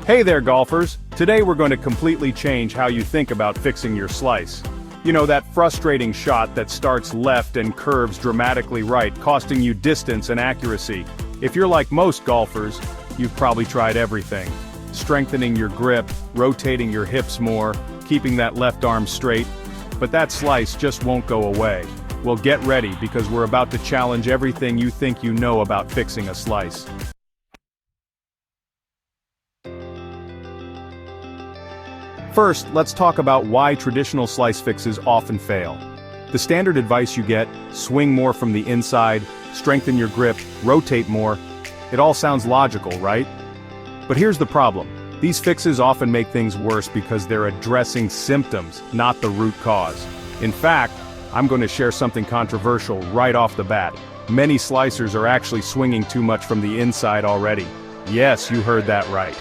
Hey there, golfers! Today we're going to completely change how you think about fixing your slice. You know, that frustrating shot that starts left and curves dramatically right, costing you distance and accuracy. If you're like most golfers, you've probably tried everything. Strengthening your grip, rotating your hips more, keeping that left arm straight. But that slice just won't go away. Well, get ready, because we're about to challenge everything you think you know about fixing a slice. First, let's talk about why traditional slice fixes often fail. The standard advice you get, swing more from the inside, strengthen your grip, rotate more, it all sounds logical, right? But here's the problem. These fixes often make things worse because they're addressing symptoms, not the root cause. In fact, I'm going to share something controversial right off the bat. Many slicers are actually swinging too much from the inside already. Yes, you heard that right.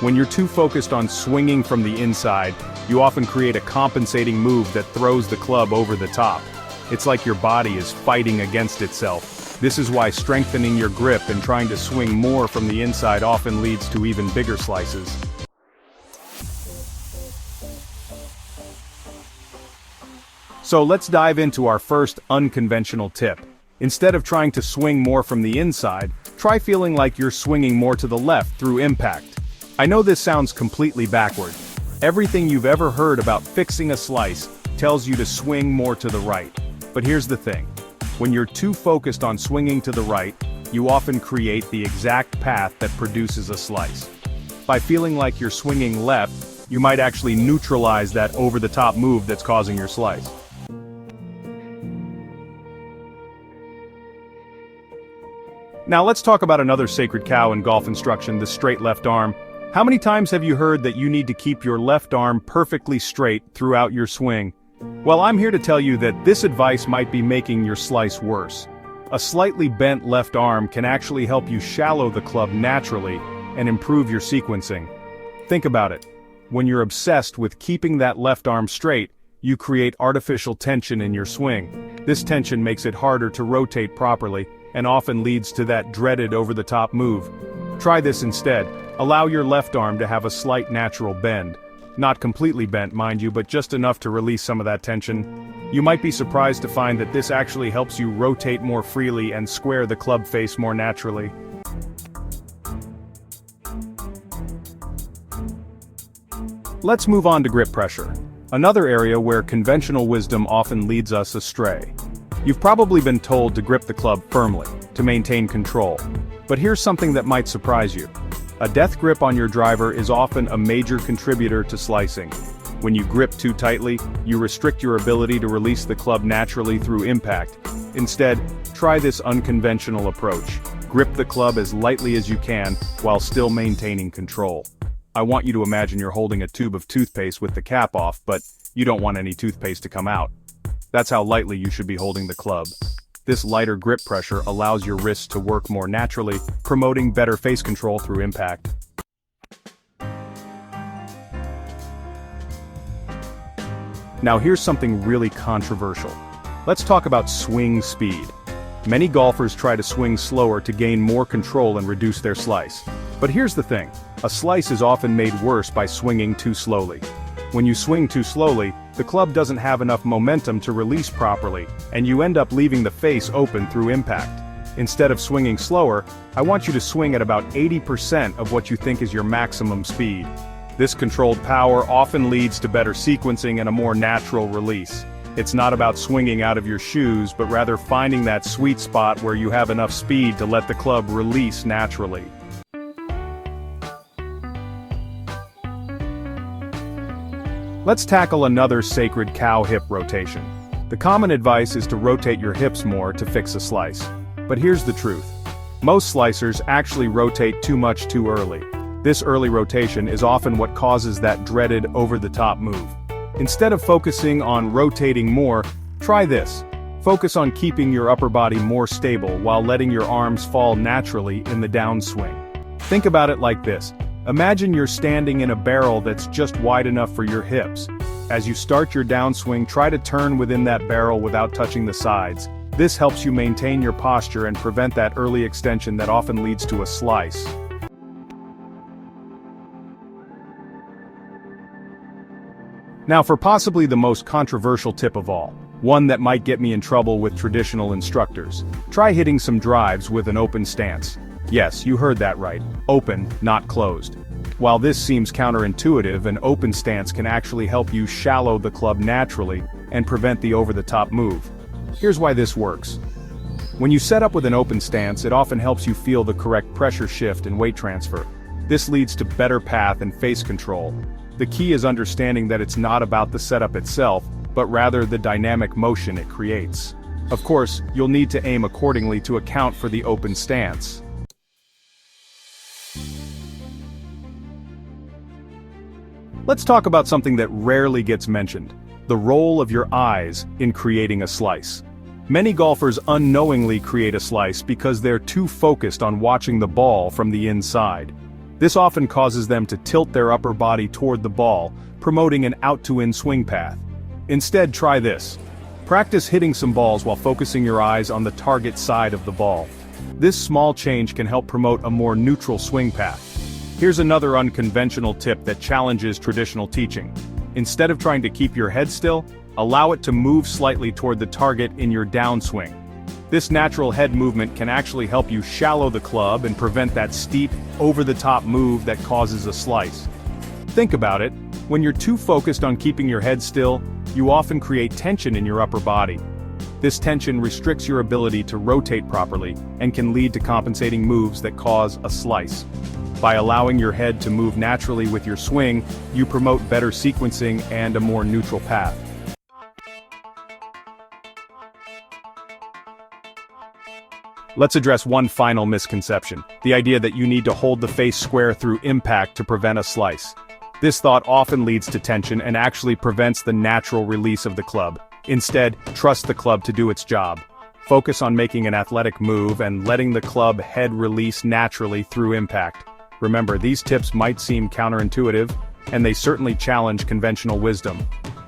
When you're too focused on swinging from the inside, you often create a compensating move that throws the club over the top. It's like your body is fighting against itself. This is why strengthening your grip and trying to swing more from the inside often leads to even bigger slices. So let's dive into our first unconventional tip. Instead of trying to swing more from the inside, try feeling like you're swinging more to the left through impact. I know this sounds completely backward. Everything you've ever heard about fixing a slice tells you to swing more to the right. But here's the thing. When you're too focused on swinging to the right, you often create the exact path that produces a slice. By feeling like you're swinging left, you might actually neutralize that over-the-top move that's causing your slice. Now let's talk about another sacred cow in golf instruction, the straight left arm. How many times have you heard that you need to keep your left arm perfectly straight throughout your swing? Well, I'm here to tell you that this advice might be making your slice worse. A slightly bent left arm can actually help you shallow the club naturally and improve your sequencing. Think about it. When you're obsessed with keeping that left arm straight, you create artificial tension in your swing. This tension makes it harder to rotate properly and often leads to that dreaded over-the-top move. Try this instead. Allow your left arm to have a slight natural bend. Not completely bent, mind you, but just enough to release some of that tension. You might be surprised to find that this actually helps you rotate more freely and square the club face more naturally. Let's move on to grip pressure. Another area where conventional wisdom often leads us astray. You've probably been told to grip the club firmly, to maintain control. But here's something that might surprise you. A death grip on your driver is often a major contributor to slicing. When you grip too tightly, you restrict your ability to release the club naturally through impact. Instead, try this unconventional approach. Grip the club as lightly as you can, while still maintaining control. I want you to imagine you're holding a tube of toothpaste with the cap off, but you don't want any toothpaste to come out. That's how lightly you should be holding the club. This lighter grip pressure allows your wrists to work more naturally, promoting better face control through impact. Now here's something really controversial. Let's talk about swing speed. Many golfers try to swing slower to gain more control and reduce their slice. But here's the thing, a slice is often made worse by swinging too slowly. When you swing too slowly, the club doesn't have enough momentum to release properly, and you end up leaving the face open through impact. Instead of swinging slower, I want you to swing at about 80% of what you think is your maximum speed. This controlled power often leads to better sequencing and a more natural release. It's not about swinging out of your shoes, but rather finding that sweet spot where you have enough speed to let the club release naturally. Let's tackle another sacred cow hip rotation. The common advice is to rotate your hips more to fix a slice. But here's the truth. Most slicers actually rotate too much too early. This early rotation is often what causes that dreaded over-the-top move. Instead of focusing on rotating more, try this. Focus on keeping your upper body more stable while letting your arms fall naturally in the downswing. Think about it like this. Imagine you're standing in a barrel that's just wide enough for your hips. As you start your downswing, try to turn within that barrel without touching the sides. This helps you maintain your posture and prevent that early extension that often leads to a slice. Now for possibly the most controversial tip of all, one that might get me in trouble with traditional instructors. Try hitting some drives with an open stance. Yes, you heard that right. Open, not closed. While this seems counterintuitive, an open stance can actually help you shallow the club naturally and prevent the over-the-top move. Here's why this works. When you set up with an open stance, it often helps you feel the correct pressure shift and weight transfer. This leads to better path and face control. The key is understanding that it's not about the setup itself, but rather the dynamic motion it creates. Of course, you'll need to aim accordingly to account for the open stance. Let's talk about something that rarely gets mentioned: the role of your eyes in creating a slice. Many golfers unknowingly create a slice because they're too focused on watching the ball from the inside. This often causes them to tilt their upper body toward the ball, promoting an out-to-in swing path. Instead, try this. Practice hitting some balls while focusing your eyes on the target side of the ball. This small change can help promote a more neutral swing path. Here's another unconventional tip that challenges traditional teaching. Instead of trying to keep your head still, allow it to move slightly toward the target in your downswing. This natural head movement can actually help you shallow the club and prevent that steep, over-the-top move that causes a slice. Think about it. When you're too focused on keeping your head still, you often create tension in your upper body. This tension restricts your ability to rotate properly and can lead to compensating moves that cause a slice. By allowing your head to move naturally with your swing, you promote better sequencing and a more neutral path. Let's address one final misconception: the idea that you need to hold the face square through impact to prevent a slice. This thought often leads to tension and actually prevents the natural release of the club. Instead, trust the club to do its job. Focus on making an athletic move and letting the club head release naturally through impact. Remember, these tips might seem counterintuitive, and they certainly challenge conventional wisdom.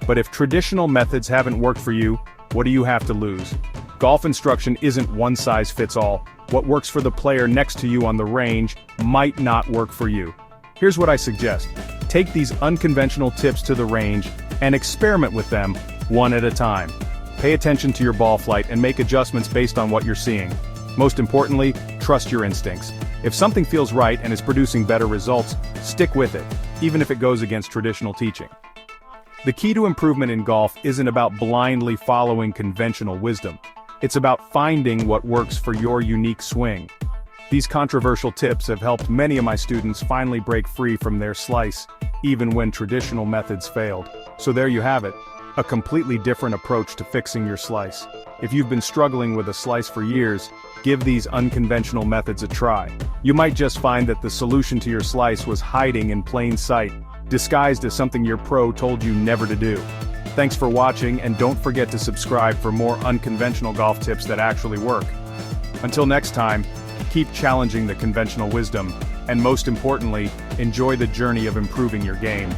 But if traditional methods haven't worked for you, what do you have to lose? Golf instruction isn't one size fits all. What works for the player next to you on the range might not work for you. Here's what I suggest. Take these unconventional tips to the range and experiment with them one at a time. Pay attention to your ball flight and make adjustments based on what you're seeing. Most importantly, trust your instincts. If something feels right and is producing better results, stick with it, even if it goes against traditional teaching. The key to improvement in golf isn't about blindly following conventional wisdom. It's about finding what works for your unique swing. These controversial tips have helped many of my students finally break free from their slice, even when traditional methods failed. So there you have it, a completely different approach to fixing your slice. If you've been struggling with a slice for years, give these unconventional methods a try. You might just find that the solution to your slice was hiding in plain sight, disguised as something your pro told you never to do. Thanks for watching, and don't forget to subscribe for more unconventional golf tips that actually work. Until next time, keep challenging the conventional wisdom, and most importantly, enjoy the journey of improving your game.